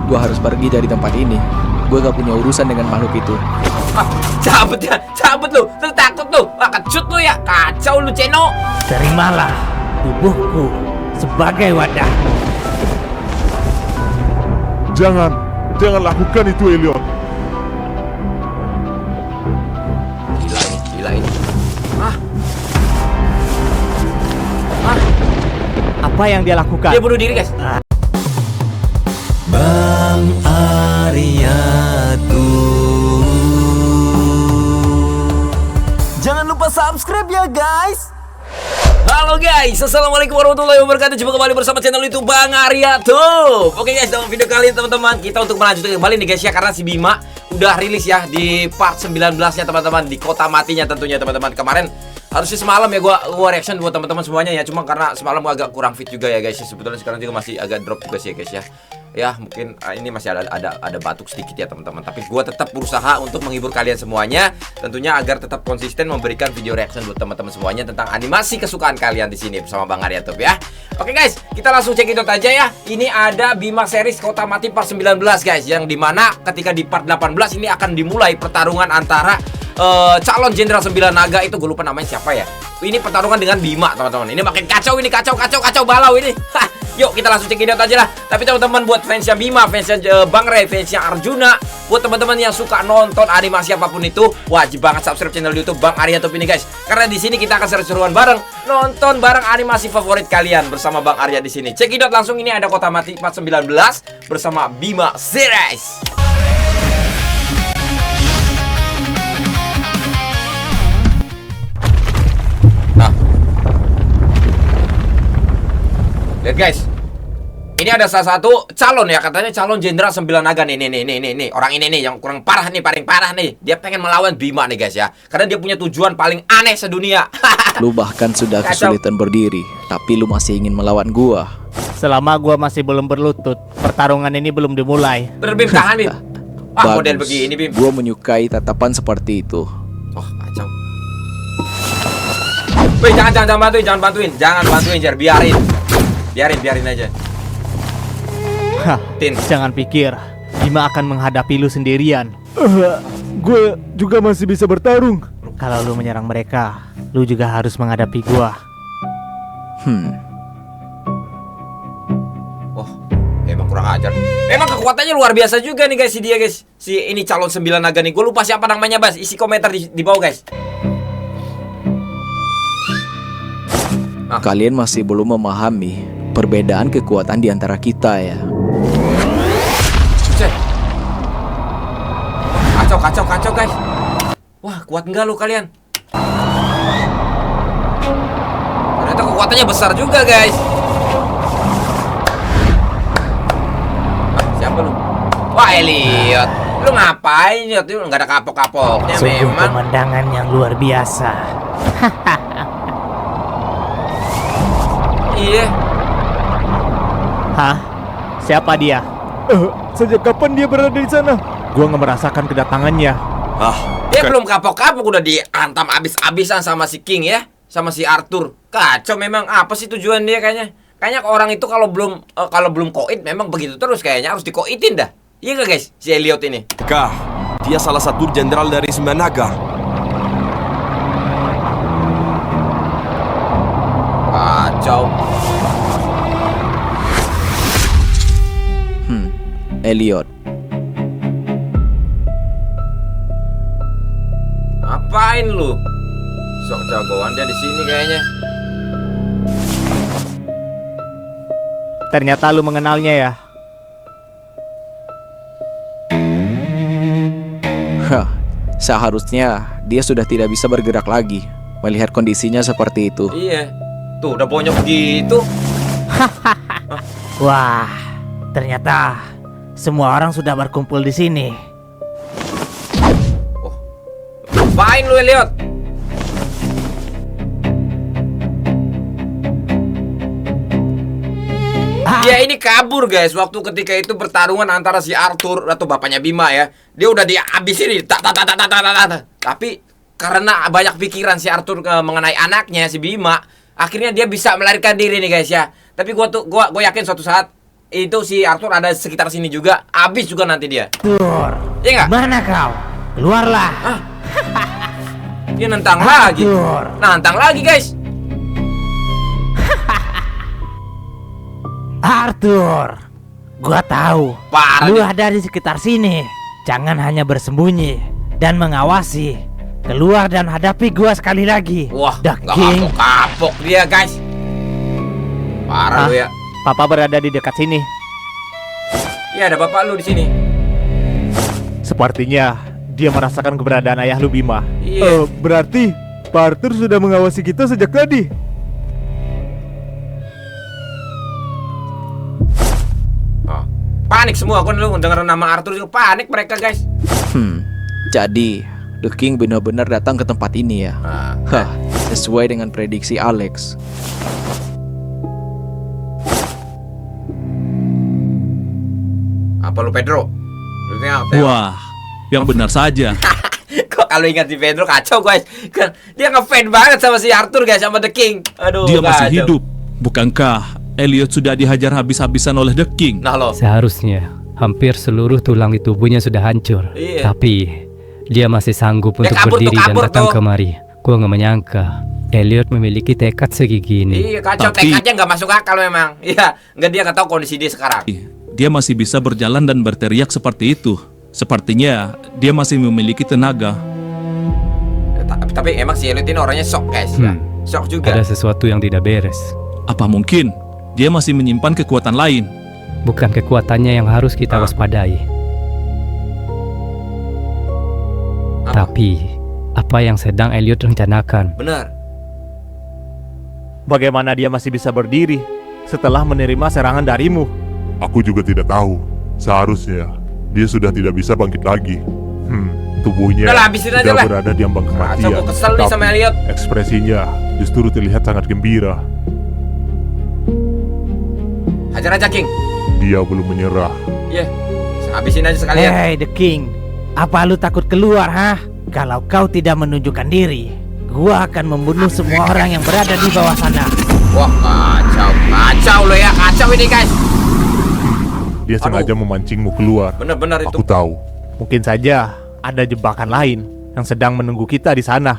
Gue harus pergi dari tempat ini. Gue gak punya urusan dengan makhluk itu. Cabut ya, cabut lu. Lu takut lu. Kecut lu ya. Kacau lu, Ceno. Terimalah tubuhku sebagai wadahmu. Jangan lakukan itu, Elliot. Gila ini. Apa yang dia lakukan? Dia bunuh diri, guys. Bang Ariatu. Jangan lupa subscribe ya guys. Halo guys, assalamualaikum warahmatullahi wabarakatuh. Jumpa kembali bersama channel YouTube Bang Ariatu. Oke guys, dalam video kali ini teman-teman, kita untuk melanjutkan kembali nih guys ya, karena si Bima udah rilis ya di part 19-nya teman-teman, di kota matinya tentunya teman-teman. Kemarin harusnya semalam ya gua reaction buat teman-teman semuanya ya, cuma karena semalam gua agak kurang fit juga ya guys ya. Sebetulnya sekarang juga masih agak drop juga sih ya guys ya. Ya mungkin ini masih ada batuk sedikit ya teman-teman. Tapi gue tetap berusaha untuk menghibur kalian semuanya, tentunya agar tetap konsisten memberikan video reaction buat teman-teman semuanya tentang animasi kesukaan kalian di sini bersama Bang Ariatu ya. Oke guys, kita langsung cek itu aja ya. Ini ada Bima series Kota Mati part 19 guys, yang dimana ketika di part 18 ini akan dimulai pertarungan antara calon Jenderal 9 Naga, itu gue lupa namanya siapa ya. Ini pertarungan dengan Bima teman-teman. Ini makin kacau ini, kacau balau ini. Yuk kita langsung cek video aja lah. Tapi teman-teman, buat fansnya Bima, fansnya Bang Ray, fansnya Arjuna, buat teman-teman yang suka nonton animasi apapun itu, wajib banget subscribe channel YouTube Bang Ariatu ini guys. Karena di sini kita akan seru-seruan bareng, nonton bareng animasi favorit kalian bersama Bang Arya di sini. Cekidot langsung, ini ada Kota Mati part 19 bersama Bima series. Nah, lihat guys, ini ada salah satu calon ya, katanya calon Jenderal 9 Naga nih. Orang ini nih yang kurang parah nih, paling parah nih. Dia pengen melawan Bima nih guys ya, karena dia punya tujuan paling aneh sedunia. Lu bahkan sudah kesulitan berdiri, tapi lu masih ingin melawan gua. Selama gua masih belum berlutut, pertarungan ini belum dimulai. Berbim, tahan Bim. Wah, model begini Bim. Gua menyukai tatapan seperti itu. Oh kacau. Wih, jangan bantuin, Jar, biarin aja. Hah, Tin, jangan pikir Bima akan menghadapi lu sendirian. Gue juga masih bisa bertarung. Kalau lu menyerang mereka, lu juga harus menghadapi gua. oh, emang kurang ajar. Emang kekuatannya luar biasa juga nih guys, si dia guys. Si ini calon 9 Naga nih. Gue lupa siapa namanya, Bas. Isi komentar di bawah guys. Kalian masih belum memahami perbedaan kekuatan di antara kita ya. Cek. Kacau guys. Wah, kuat enggak lu kalian? Ternyata kekuatannya besar juga guys. Siapa lu? Wah, Elliot. Lu ngapain ya? Tuh nggak ada kapok-kapoknya Sungguh memang. pemandangan yang luar biasa. Iya. Hah? Siapa dia? Sejak kapan dia berada di sana? Gua nggak merasakan kedatangannya. Dia belum kapok-kapok udah diantam abis-abisan sama si King ya, sama si Arthur. Kacau memang. Apa sih tujuan dia kayaknya? Kayaknya orang itu kalau belum koit memang begitu terus, kayaknya harus dikoitin dah. Iya gak guys, si Elliot ini? Kah, dia salah satu jenderal dari 9 Naga. Kacau. Elliot, Ngapain lu? Sok jagoan dia di sini kayaknya. Ternyata lu mengenalnya ya. seharusnya dia sudah tidak bisa bergerak lagi melihat kondisinya seperti itu. Iya. Tuh udah bonyok gitu. Wah, ternyata semua orang sudah berkumpul di sini. Ngapain lu Elliot? Dia ini kabur guys waktu ketika itu pertarungan antara si Arthur atau bapaknya Bima ya. Dia udah dihabisin nih. Tapi karena banyak pikiran si Arthur mengenai anaknya si Bima, akhirnya dia bisa melarikan diri nih guys ya. Tapi gue yakin suatu saat itu si Arthur ada sekitar sini juga, habis juga nanti dia. Arthur, Iya nggak? mana kau? Keluarlah. Dia nantang lagi. Arthur. Nantang lagi, guys. Arthur, gua tahu. Parah Lu dia. ada di sekitar sini. Jangan hanya bersembunyi dan mengawasi. Keluar dan hadapi gua sekali lagi. Wah, The nggak King. kapok-kapok dia, guys. Parah lu ya. Papa berada di dekat sini. Iya, ada bapak lu di sini. Sepertinya dia merasakan keberadaan ayah lu Bima. Iya. Berarti Pak Arthur sudah mengawasi kita sejak tadi. Oh, panik semua, aku lu denger nama Arthur juga panik mereka, guys. Jadi The King benar-benar datang ke tempat ini ya. Nah, Hah, sesuai dengan prediksi Alex. apa lu Pedro? Lu apa? Wah, yang benar saja. Kok kalau ingat si Pedro kacau, guys. Kan dia ngefan banget sama si Arthur, guys, sama The King. Aduh, Dia masih kacau. hidup. Bukankah Elliot sudah dihajar habis-habisan oleh The King? Nah lo. Seharusnya hampir seluruh tulang di tubuhnya sudah hancur. Iya. Tapi dia masih sanggup Dia untuk kabur tuh, berdiri dan kabur datang tuh. kemari. Gua nggak menyangka Elliot memiliki tekad segigi ini. Iya, kacau. Tapi- Tekadnya nggak masuk akal memang. Iya, nggak, dia nggak tahu kondisi dia sekarang. Dia masih bisa berjalan dan berteriak seperti itu. Sepertinya dia masih memiliki tenaga. Tapi emang si Elliot ini orangnya shock, guys. Ya. Shock juga. Ada sesuatu yang tidak beres. Apa mungkin dia masih menyimpan kekuatan lain? Bukan kekuatannya yang harus kita waspadai. Apa? Tapi apa yang sedang Elliot rencanakan? Bener. Bagaimana dia masih bisa berdiri setelah menerima serangan darimu? Aku juga tidak tahu. Seharusnya dia sudah tidak bisa bangkit lagi. Tubuhnya Udah lah, habisin aja sudah lah. berada di ambang Kacau, kematian. gua kesel nih sama Elliot. Ekspresinya justru terlihat sangat gembira. Hajar aja, King. Dia belum menyerah. Iya. Habisin aja sekalian. Hey The King, apa lu takut keluar, hah? Kalau kau tidak menunjukkan diri, gua akan membunuh semua orang yang berada di bawah sana. Wah, kacau. Kacau lo ya. Kacau ini, guys. Dia sengaja memancingmu keluar. Bener-bener itu. Aku tahu. Mungkin saja ada jebakan lain yang sedang menunggu kita di sana.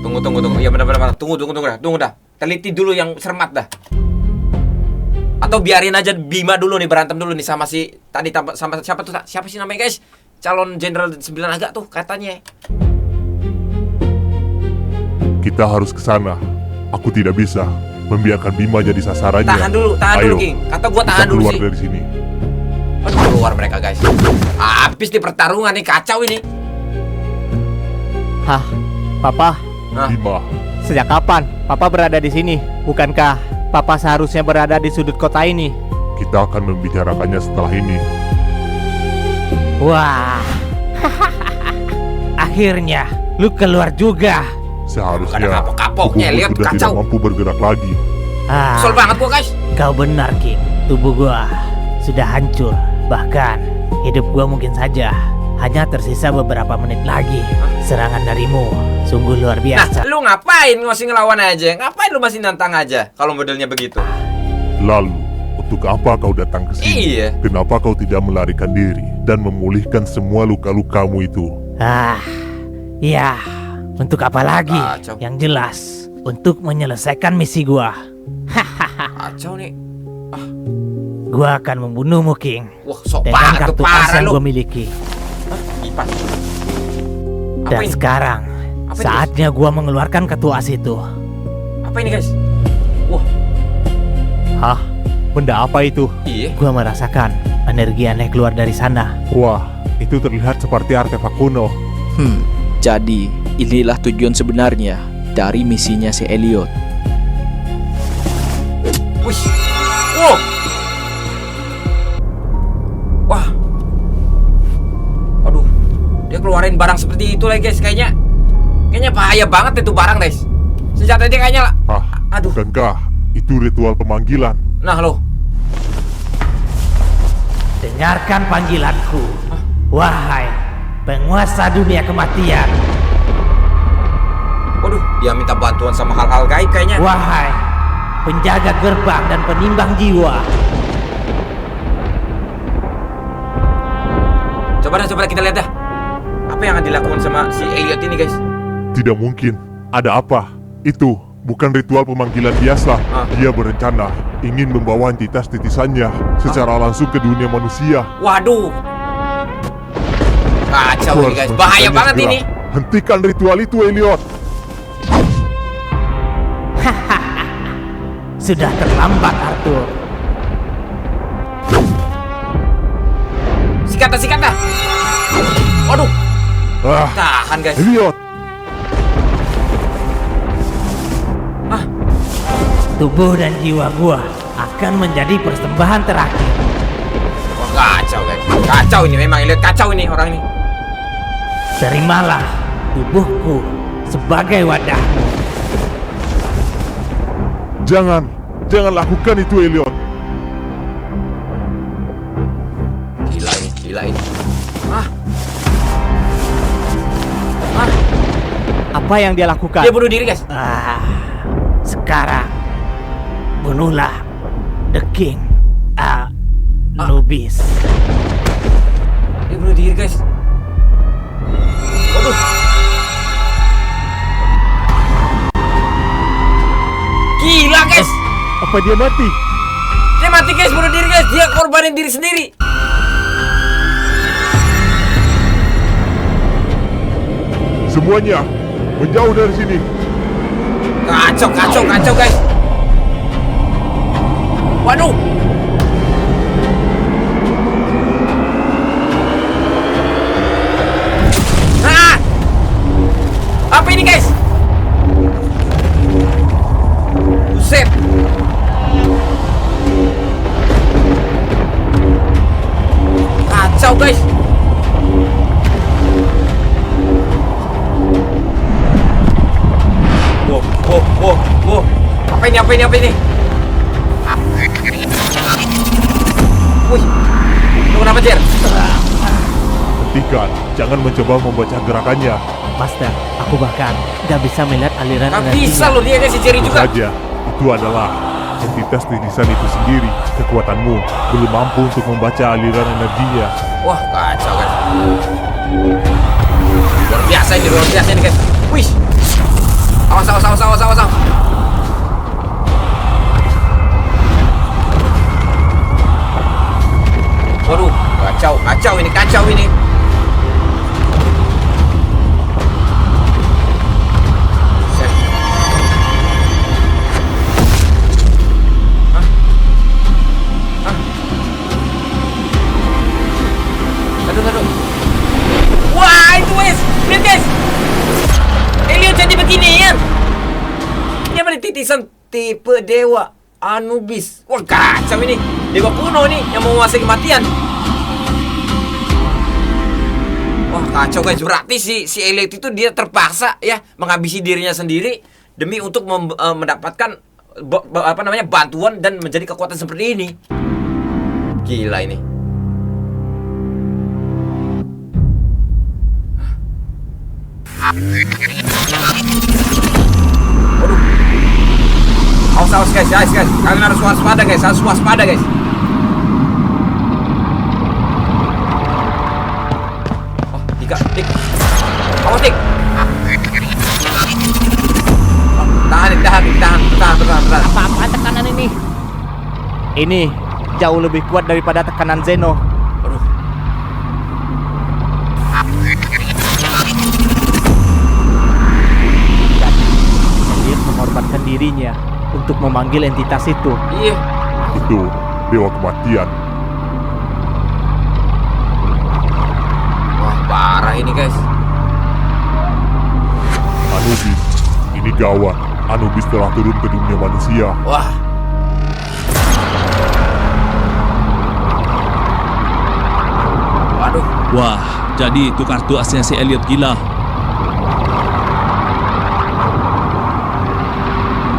Tunggu. Iya benar-benar. Tunggu dah. Teliti dulu yang cermat dah. Atau biarin aja Bima dulu nih berantem dulu nih sama si tadi sama siapa tuh? Siapa sih namanya, guys? Calon Jenderal 9 Naga tuh katanya. Kita harus ke sana. Aku tidak bisa membiarkan Bima jadi sasarannya. Tahan dulu Ayo, King. Kata gua kita tahan dulu keluar sih. dari sini. Keluar mereka, guys. Habis di pertarungan nih, kacau ini. Hah, Papa, Hah? Bima, sejak kapan Papa berada di sini? Bukankah Papa seharusnya berada di sudut kota ini? kita akan membicarakannya setelah ini. Wah, akhirnya lu keluar juga. Seharusnya Ada kapok-kapoknya, tubuhmu lihat sudah kacau. tidak mampu bergerak lagi. Kesel banget gua, guys. Kau benar, King. Tubuh gua sudah hancur. Bahkan hidup gua mungkin saja hanya tersisa beberapa menit lagi. Serangan darimu sungguh luar Nah, biasa. lu ngapain masih ngelawan aja? Ngapain lu masih nantang aja kalau modelnya begitu? Lalu, untuk apa kau datang ke sini? Iya. Kenapa kau tidak melarikan diri dan memulihkan semua luka-lukamu itu? Ya, untuk apa lagi? Kacau. Yang jelas, untuk menyelesaikan misi gua. Kacau nih. Gua akan membunuhmu, King. Wah, sok Dengan banget tuh, kartu as parah yang lu. gua miliki. Kipas. Apa Dan ini? sekarang, Apa ini, saatnya gua mengeluarkan kartu as itu. Apa ini, guys? Wah, Hah, benda apa itu? iya. Gua merasakan energi aneh keluar dari sana. Wah, itu terlihat seperti artefak kuno. Jadi inilah tujuan sebenarnya dari misinya si Elliot. Wih. Wow. Wah. Aduh. Dia keluarin barang seperti itu lagi, guys. Kayaknya bahaya banget itu barang, guys. Senjata dia kayaknya lah. Aduh. Bukankah itu ritual pemanggilan? Nah, lo. Dengarkan panggilanku, wahai penguasa dunia kematian. Waduh, dia minta bantuan sama hal-hal gaib kayaknya. Wahai penjaga gerbang dan penimbang jiwa. coba kita lihat dah. Apa yang akan dilakukan sama si Elliot ini guys? Tidak mungkin. Ada apa? Itu bukan ritual pemanggilan biasa. Dia berencana ingin membawa entitas titisannya secara langsung ke dunia manusia. Waduh. Kacau ini guys, bahaya banget ini. Hentikan ritual itu, Elliot. Sudah terlambat, Arthur. Sikat dah. Waduh. Tahan guys. Elliot. Tubuh dan jiwa gua akan menjadi persembahan terakhir. Wah, kacau guys. Kacau ini memang Elliot, kacau ini orang ini. Terimalah tubuhku sebagai wadahmu. Jangan lakukan itu, Elliot. Gila ini. Apa yang dia lakukan? Dia bunuh diri guys. Sekarang bunuhlah The King Anubis. Dia bunuh diri guys. Waduh. Gila guys. Apa dia mati? Dia mati guys, bunuh diri guys. Dia korbanin diri sendiri. Semuanya menjauh dari sini. Kacau guys. Waduh. Apa ini guys? Buset. Kacau guys. Wow. Apa ini? Wih. Lu kenapa, Jer? Hentikan, jangan mencoba membaca gerakannya. Master, aku bahkan gak bisa melihat aliran Gak energinya. bisa loh, dia si Jerry Tentu juga. saja, itu adalah entitas titisan itu sendiri. Kekuatanmu belum mampu untuk membaca aliran energinya. Wah, kacau kan. Luar biasa ini guys. Wih. Awas. Waduh, kacau ini. Set. Aduh. Wah, itu guys. Lihat guys. Elliot jadi beginian. Dia pada titisan tipe dewa Anubis. Wah, kacau ini. Dewa kuno nih yang menguasai kematian. Wah, kacau guys. Berarti si Elliot itu dia terpaksa ya menghabisi dirinya sendiri demi untuk mendapatkan bantuan dan menjadi kekuatan seperti ini. Gila ini. Waduh. Awas guys. Kalian harus waspada guys. Oh, Dik. Awas, Dik. Oh, tahan. Apa tekanan ini? Ini jauh lebih kuat daripada tekanan Zeno. Aduh. Elliot mengorbankan dirinya untuk memanggil entitas itu. Iya. Itu dewa kematian. Wah, parah ini guys. Anubis, ini gawat. Anubis telah turun ke dunia manusia. Wah. Waduh. Wah, jadi itu kartu aslinya si Elliot gila.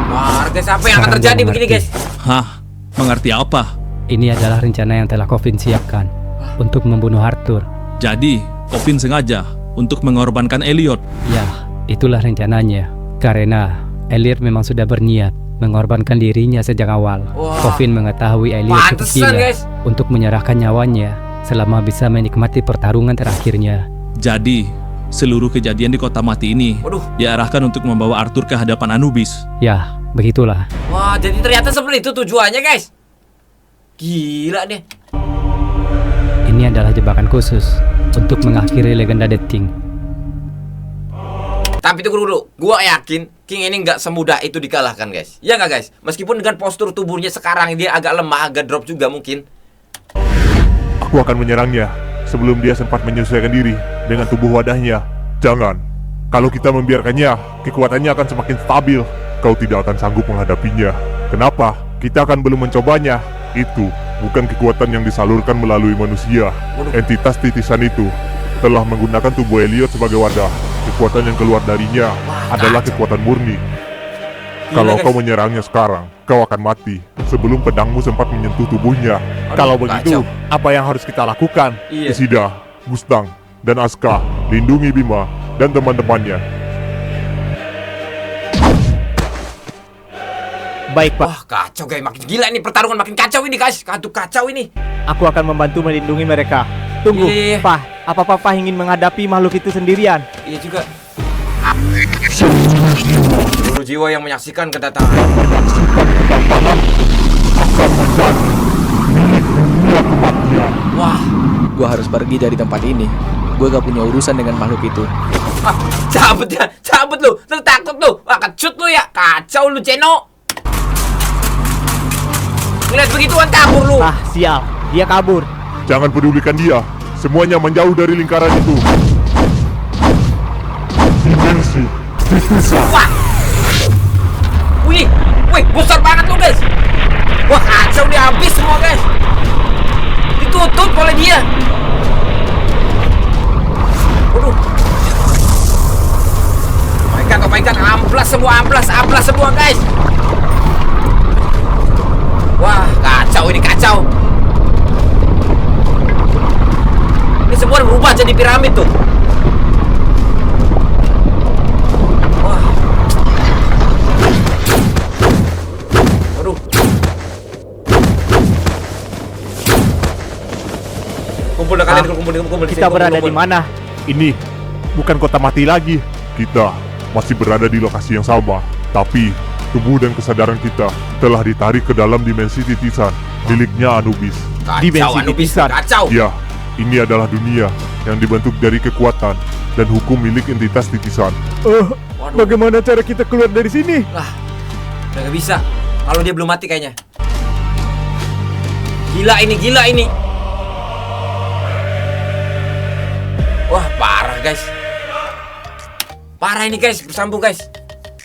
Wah, guys, apa yang akan Sekarang terjadi gua begini mengerti. guys? Hah? Mengerti apa? Ini adalah rencana yang telah Coffin siapkan untuk membunuh Arthur. Jadi, Coffin sengaja untuk mengorbankan Elliot. Ya, itulah rencananya. Karena Elliot memang sudah berniat mengorbankan dirinya sejak awal. Wah. Coffin mengetahui Elliot cukup Pantesan, gila guys. untuk menyerahkan nyawanya selama bisa menikmati pertarungan terakhirnya. Jadi, seluruh kejadian di kota mati ini Waduh. diarahkan untuk membawa Arthur ke hadapan Anubis. Ya, begitulah. Wah, jadi ternyata seperti itu tujuannya, guys. Gila deh. Ini adalah jebakan khusus untuk mengakhiri legenda The Thing. Tapi tunggu dulu, gua yakin King ini nggak semudah itu dikalahkan, guys. Ya nggak, guys? Meskipun dengan postur tubuhnya sekarang dia agak lemah, agak drop juga mungkin. Aku akan menyerangnya sebelum dia sempat menyesuaikan diri dengan tubuh wadahnya. Jangan. Kalau kita membiarkannya, kekuatannya akan semakin stabil. Kau tidak akan sanggup menghadapinya. Kenapa? Kita akan belum mencobanya. Itu bukan kekuatan yang disalurkan melalui manusia. Entitas titisan itu telah menggunakan tubuh Elliot sebagai wadah. Kekuatan yang keluar darinya adalah kekuatan murni. Kalau guys. kau menyerangnya sekarang, kau akan mati sebelum pedangmu sempat menyentuh tubuhnya. Kalau begitu, apa yang harus kita lakukan? Iya. Isida, Mustang, dan Aska lindungi Bima dan teman-temannya. Baik, Pak. Wah, kacau, guys. Makin gila ini pertarungan, makin kacau ini, guys. Kacau ini. Aku akan membantu melindungi mereka. Tunggu, Iya. Pak. Apa Papa ingin menghadapi makhluk itu sendirian? Iya juga. Seluruh jiwa yang menyaksikan kedatangan. Wah, Gua harus pergi dari tempat ini. Gue gak punya urusan dengan makhluk itu. cabut ya, cabut lu. Lu takut lu. Wah, kecut lu ya. Kacau lu, Ceno. Ngeliat begituan kabur lu. Ah, sial. Dia kabur. Jangan pedulikan dia. Semuanya menjauh dari lingkaran itu. Dimensi titisan. Wah. Wih, besar banget lu, guys. Wah, kacau dia, habis semua, guys. Ditutup oleh dia. Waduh. Oh my god, amplas semua, guys. Wah, kacau ini, kacau. Ini semua berubah jadi piramid tuh. Wah. Waduh. Kumpul dah kalian, kumpul. Kita berada di mana? Ini bukan kota mati lagi. Kita masih berada di lokasi yang sama, tapi tubuh dan kesadaran kita telah ditarik ke dalam dimensi titisan miliknya Anubis. Dimensi Anubis, titisan. kacau. Ya, ini adalah dunia yang dibentuk dari kekuatan dan hukum milik entitas titisan. Waduh. Bagaimana cara kita keluar dari sini? Lah, udah gak bisa. Kalau dia belum mati kayaknya. Gila ini. Wah, parah, guys. Parah ini, guys. Bersambung, guys.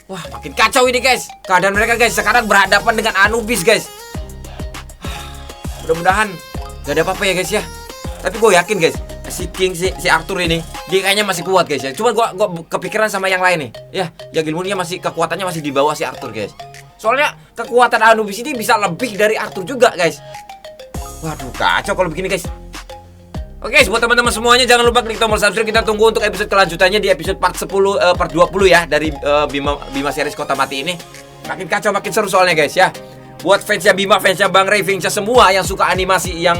Wah, makin kacau ini, guys. Keadaan mereka, guys. Sekarang berhadapan dengan Anubis, guys. Mudah-mudahan gak ada apa-apa ya, guys ya. Tapi gue yakin, guys, si King, si Arthur ini, dia kayaknya masih kuat, guys ya. Cuma gue kepikiran sama yang lain nih. Ya Gilmournya masih, kekuatannya masih di bawah si Arthur, guys. Soalnya kekuatan Anubis ini bisa lebih dari Arthur juga, guys. Waduh, kacau kalau begini, guys. Oke, guys, buat teman-teman semuanya jangan lupa klik tombol subscribe. Kita tunggu untuk episode kelanjutannya di episode part 20 ya dari Bima series Kota Mati ini. Makin kacau, makin seru soalnya, guys ya. Buat fansnya Bima, fansnya Bang Ray, fansnya semua yang suka animasi yang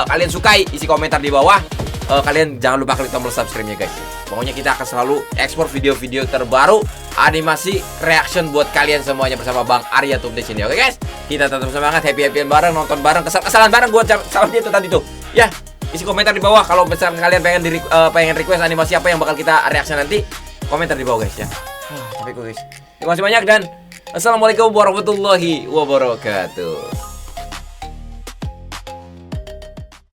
kalian sukai, isi komentar di bawah. Kalian jangan lupa klik tombol subscribe-nya, guys. Pokoknya kita akan selalu ekspor video-video terbaru animasi reaction buat kalian semuanya bersama Bang Arya Tube di sini. Oke, guys? Kita tetap semangat, happy-happyan bareng, nonton bareng, kesal-kesalan bareng buat sama dia itu tadi tuh. Ya, isi komentar di bawah kalau misalnya kalian pengen request animasi apa yang bakal kita reaction nanti. Komentar di bawah, guys ya. Tapi guys, terima kasih banyak dan assalamualaikum warahmatullahi wabarakatuh.